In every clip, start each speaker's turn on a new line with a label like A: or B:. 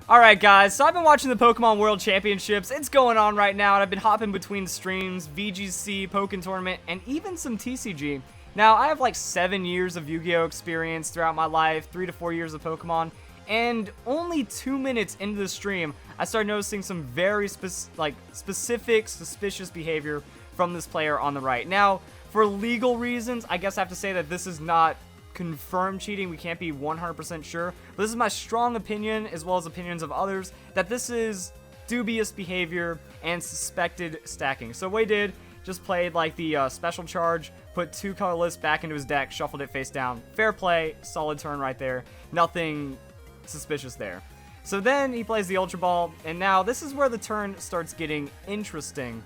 A: Alright guys, so I've been watching the Pokemon World Championships. It's going on right now, and I've been hopping between streams, VGC, Pokken Tournament, and even some TCG. Now, I have like 7 years of Yu-Gi-Oh! Experience throughout my life, 3 to 4 years of Pokemon, and only 2 minutes into the stream, I started noticing some very specific, suspicious behavior from this player on the right. Now, for legal reasons, I guess I have to say that this is not confirmed cheating. We can't be 100% sure, but this is my strong opinion, as well as opinions of others, that this is dubious behavior and suspected stacking. So what he did, just played like the special charge, put 2 colorless back into his deck, shuffled it face down. Fair play, solid turn right there. Nothing suspicious there. So then he plays the Ultra Ball, and now this is where the turn starts getting interesting.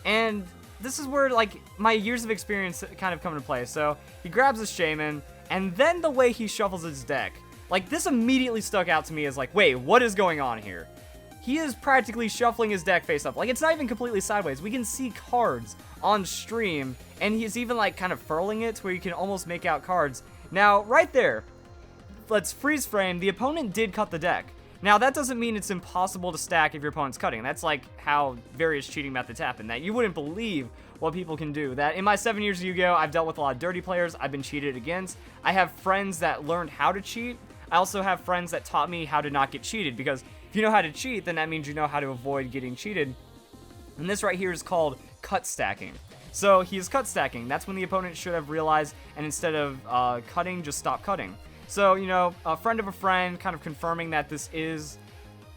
A: And this is where like my years of experience kind of come into play. So he grabs his Shaman, and then the way he shuffles his deck, like this immediately stuck out to me as like, wait, what is going on here? He is practically shuffling his deck face up. Like, it's not even completely sideways. We can see cards on stream, and he's even like kind of furling it to where you can almost make out cards. Now, right there, let's freeze frame. The opponent did cut the deck. Now, that doesn't mean it's impossible to stack if your opponent's cutting. That's like how various cheating methods happen, that you wouldn't believe what people can do. That in my 7 years of Yu-Gi-Oh! I've dealt with a lot of dirty players. I've been cheated against. I have friends that learned how to cheat. I also have friends that taught me how to not get cheated, because if you know how to cheat, then that means you know how to avoid getting cheated. And this right here is called cut stacking. So he is cut stacking. That's when the opponent should have realized, and instead of cutting, just stop cutting. So, you know, a friend of a friend kind of confirming that this is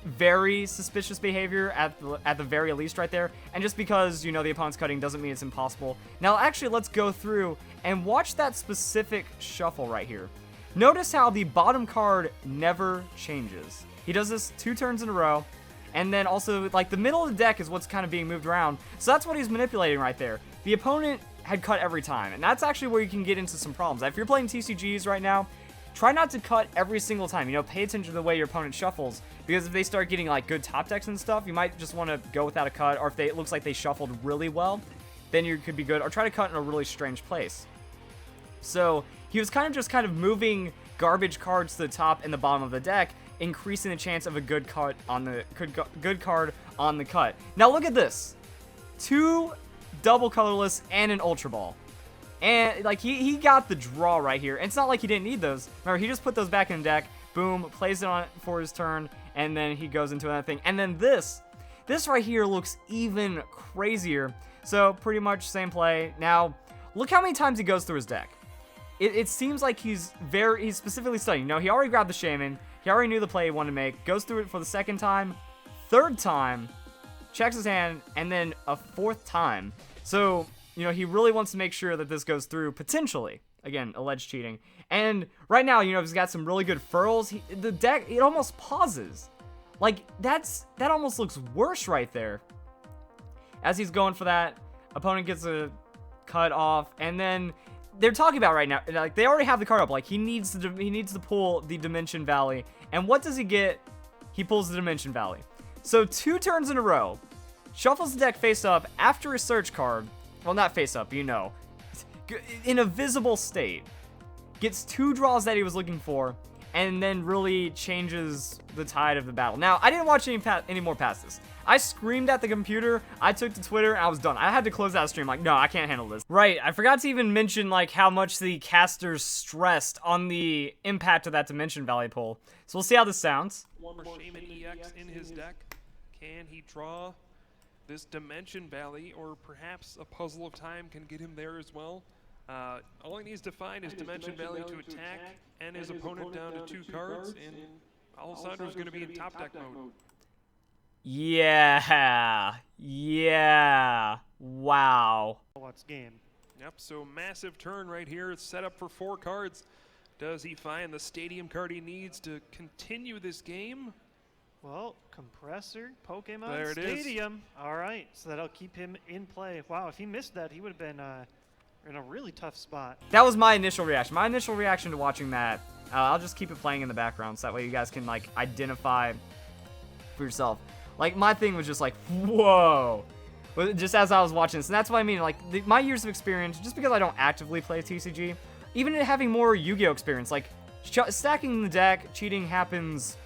A: very suspicious behavior at the very least right there. And just because, you know, the opponent's cutting doesn't mean it's impossible. Now, actually, let's go through and watch that specific shuffle right here. Notice how the bottom card never changes. He does this 2 turns in a row. And then also, like, the middle of the deck is what's kind of being moved around. So that's what he's manipulating right there. The opponent had cut every time. And that's actually where you can get into some problems. If you're playing TCGs right now, try not to cut every single time. You know, pay attention to the way your opponent shuffles, because if they start getting like good top decks and stuff, you might just want to go without a cut, or if it looks like they shuffled really well, then you could be good, or try to cut in a really strange place. So he was kind of moving garbage cards to the top and the bottom of the deck, increasing the chance of a good cut on the good card on the cut. Now look at this. 2 double colorless and an Ultra Ball. And, like, he got the draw right here. And it's not like he didn't need those. Remember, he just put those back in the deck. Boom, plays it on for his turn. And then he goes into another thing. And then this right here looks even crazier. So, pretty much same play. Now, look how many times he goes through his deck. It seems like he's specifically studying. You know, he already grabbed the Shaman. He already knew the play he wanted to make. Goes through it for the 2nd time. 3rd time. Checks his hand. And then a 4th time. So, you know, he really wants to make sure that this goes through, potentially. Again, alleged cheating. And right now, you know, he's got some really good furls. The deck, it almost pauses. Like, that almost looks worse right there. As he's going for that, opponent gets a cut off. And then they're talking about right now, like, they already have the card up. Like, he needs to pull the Dimension Valley. And what does he get? He pulls the Dimension Valley. So 2 turns in a row. Shuffles the deck face up after a search card. Well, not face up, you know. In a visible state. Gets 2 draws that he was looking for. And then really changes the tide of the battle. Now, I didn't watch any more past this. I screamed at the computer. I took to Twitter, and I was done. I had to close out the stream. Like, no, I can't handle this. Right, I forgot to even mention, like, how much the casters stressed on the impact of that Dimension Valley pull. So we'll see how this sounds.
B: One more Shaman EX in his deck. Can he draw this Dimension Valley, or perhaps a Puzzle of Time can get him there as well? All he needs to find is Dimension Valley to attack and his opponent down to 2 cards, and Alessandra's going to be in top deck mode.
A: Yeah. Wow.
C: What's game?
B: Yep, so massive turn right here. It's set up for 4 cards. Does he find the stadium card he needs to continue this game?
C: Well, Compressor, Pokemon
B: There it is.
C: Stadium. All right, so that'll keep him in play. Wow, if he missed that, he would have been in a really tough spot.
A: That was my initial reaction. My initial reaction to watching that, I'll just keep it playing in the background so that way you guys can, like, identify for yourself. Like, my thing was just like, whoa. Just as I was watching this. And that's what I mean. Like, my years of experience, just because I don't actively play TCG, even having more Yu-Gi-Oh! Experience, like, stacking the deck, cheating happens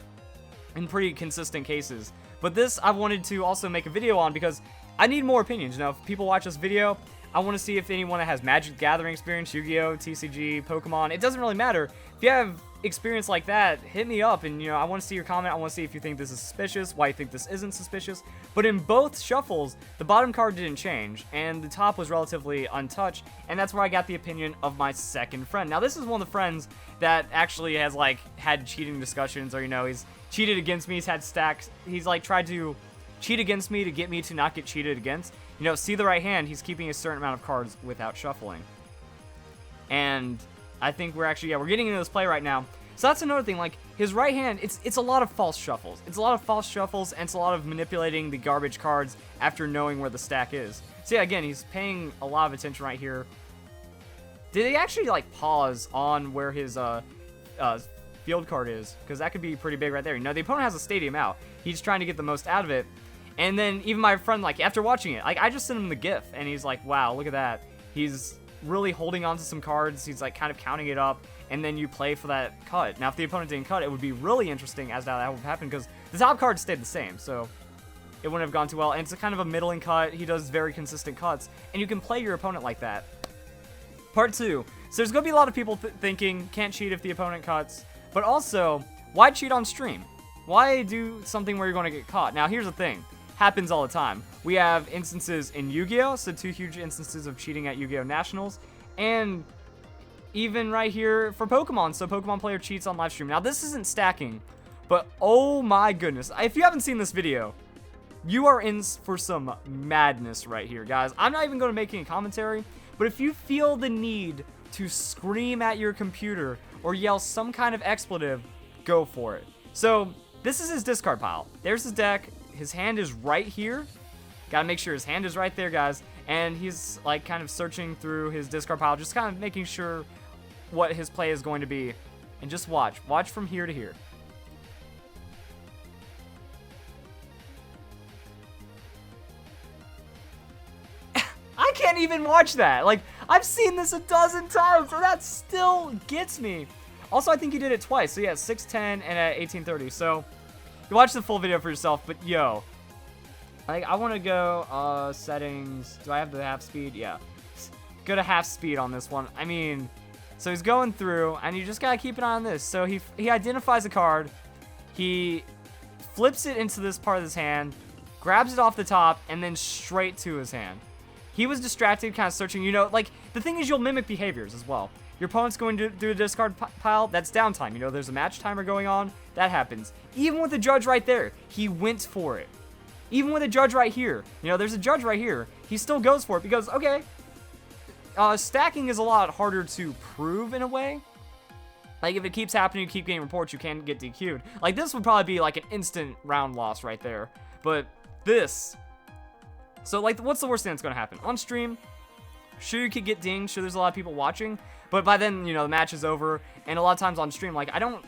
A: in pretty consistent cases. But this I wanted to also make a video on because I need more opinions. You know, if people watch this video, I want to see if anyone that has Magic the Gathering experience, Yu-Gi-Oh, TCG, Pokemon, it doesn't really matter. If you have experience like that, hit me up, and you know, I want to see your comment. I want to see if you think this is suspicious, why you think this isn't suspicious. But in both shuffles, the bottom card didn't change, and the top was relatively untouched, and that's where I got the opinion of my second friend. Now, this is one of the friends that actually has, like, had cheating discussions, or, you know, he's cheated against me, he's had stacks, he's, like, tried to cheat against me to get me to not get cheated against. You know, see the right hand, he's keeping a certain amount of cards without shuffling. And I think we're actually, yeah, we're getting into this play right now. So that's another thing, like, his right hand, it's a lot of false shuffles. It's a lot of false shuffles, and it's a lot of manipulating the garbage cards after knowing where the stack is. So yeah, again, he's paying a lot of attention right here. Did he actually, like, pause on where his field card is? Because that could be pretty big right there. You know, the opponent has a stadium out. He's trying to get the most out of it. And then even my friend, like, after watching it, like, I just sent him the GIF, and he's like, wow, look at that. He's really holding on to some cards. He's, like, kind of counting it up, and then you play for that cut. Now, if the opponent didn't cut, it would be really interesting as to how that would happen, because the top card stayed the same, so it wouldn't have gone too well. And it's a kind of a middling cut. He does very consistent cuts, and you can play your opponent like that. Part 2. So there's going to be a lot of people thinking, can't cheat if the opponent cuts, but also, why cheat on stream? Why do something where you're going to get caught? Now, here's the thing. Happens all the time. We have instances in Yu-Gi-Oh! So 2 huge instances of cheating at Yu-Gi-Oh! Nationals. And even right here for Pokemon. So Pokemon player cheats on live stream. Now this isn't stacking, but oh my goodness. If you haven't seen this video, you are in for some madness right here, guys. I'm not even going to make any commentary, but if you feel the need to scream at your computer or yell some kind of expletive, go for it. So this is his discard pile. There's his deck. His hand is right here. Gotta make sure his hand is right there, guys. And he's, like, kind of searching through his discard pile, just kind of making sure what his play is going to be. And just watch. Watch from here to here. I can't even watch that. Like, I've seen this a dozen times, and that still gets me. Also, I think he did it twice. So, yeah, 6:10 and at 18:30. So, you watch the full video for yourself, but yo, like, I want to go, settings. Do I have the half speed? Yeah. Go to half speed on this one. I mean, so he's going through, and you just gotta keep an eye on this. So he identifies a card, he flips it into this part of his hand, grabs it off the top, and then straight to his hand. He was distracted, kind of searching, you know, like, the thing is you'll mimic behaviors as well. Your opponent's going to do a discard pile, that's downtime. You know, there's a match timer going on, that happens. Even with the judge right there, he went for it. Even with a judge right here, you know, there's a judge right here, he still goes for it because, okay, stacking is a lot harder to prove in a way. Like, if it keeps happening, you keep getting reports, you can get DQ'd. Like, this would probably be like an instant round loss right there. But this, so, like, what's the worst thing that's going to happen? On stream, sure, you could get dinged, sure, there's a lot of people watching, but by then, you know, the match is over, and a lot of times on stream, like, I don't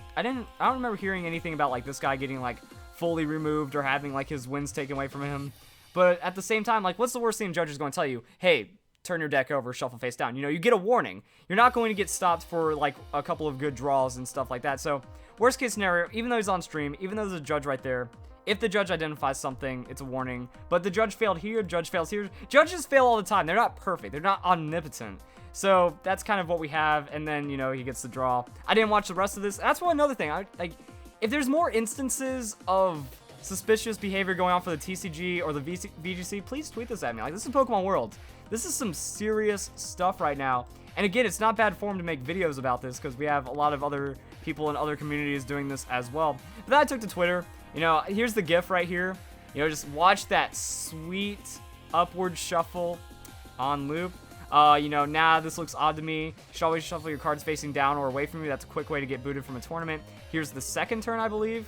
A: remember hearing anything about, like, this guy getting, like, fully removed or having, like, his wins taken away from him. But at the same time, like, what's the worst thing a judge is going to tell you? Hey, turn your deck over, shuffle face down. You know, you get a warning. You're not going to get stopped for, like, a couple of good draws and stuff like that. So, worst case scenario, even though he's on stream, even though there's a judge right there, if the judge identifies something, it's a warning. But the judge failed here, judge fails here. Judges fail all the time. They're not perfect. They're not omnipotent. So that's kind of what we have. And then, you know, he gets the draw. I didn't watch the rest of this. That's one another thing. Like, if there's more instances of suspicious behavior going on for the TCG or the VGC, please tweet this at me. Like, this is Pokemon World. This is some serious stuff right now. And again, it's not bad form to make videos about this because we have a lot of other people in other communities doing this as well. But then I took to Twitter. You know, here's the GIF right here. You know, just watch that sweet upward shuffle on loop. You know, nah, this looks odd to me. You should always shuffle your cards facing down or away from you. That's a quick way to get booted from a tournament. Here's the second turn, I believe.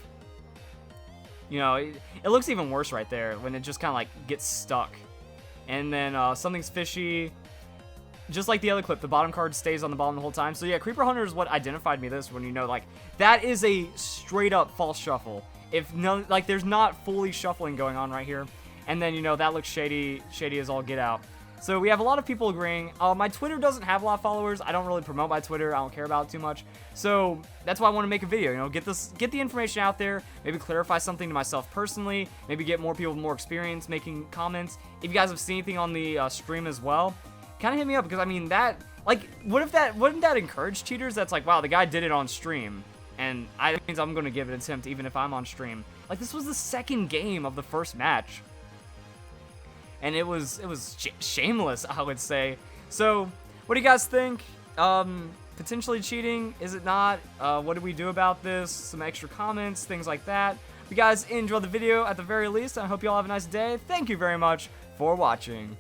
A: You know, it looks even worse right there when it just kind of like gets stuck. And then something's fishy. Just like the other clip, the bottom card stays on the bottom the whole time. So yeah, Creeper Hunter is what identified me this when, you know, like, that is a straight up false shuffle. If no, like, there's not fully shuffling going on right here. And then, you know, that looks shady as all get out. So we have a lot of people agreeing. My Twitter doesn't have a lot of followers. I don't really promote my Twitter. I don't care about it too much. So that's why I want to make a video, you know, get the information out there, maybe clarify something to myself personally, maybe get more people with more experience making comments. If you guys have seen anything on the stream as well, kind of hit me up, because I mean, that, like, wouldn't that encourage cheaters? That's like, wow, the guy did it on stream, and that means I'm going to give it an attempt even if I'm on stream. Like, this was the second game of the first match. And it was shameless, I would say. So, what do you guys think? Potentially cheating? Is it not? What do we do about this? Some extra comments, things like that. If you guys enjoyed the video at the very least, I hope you all have a nice day. Thank you very much for watching.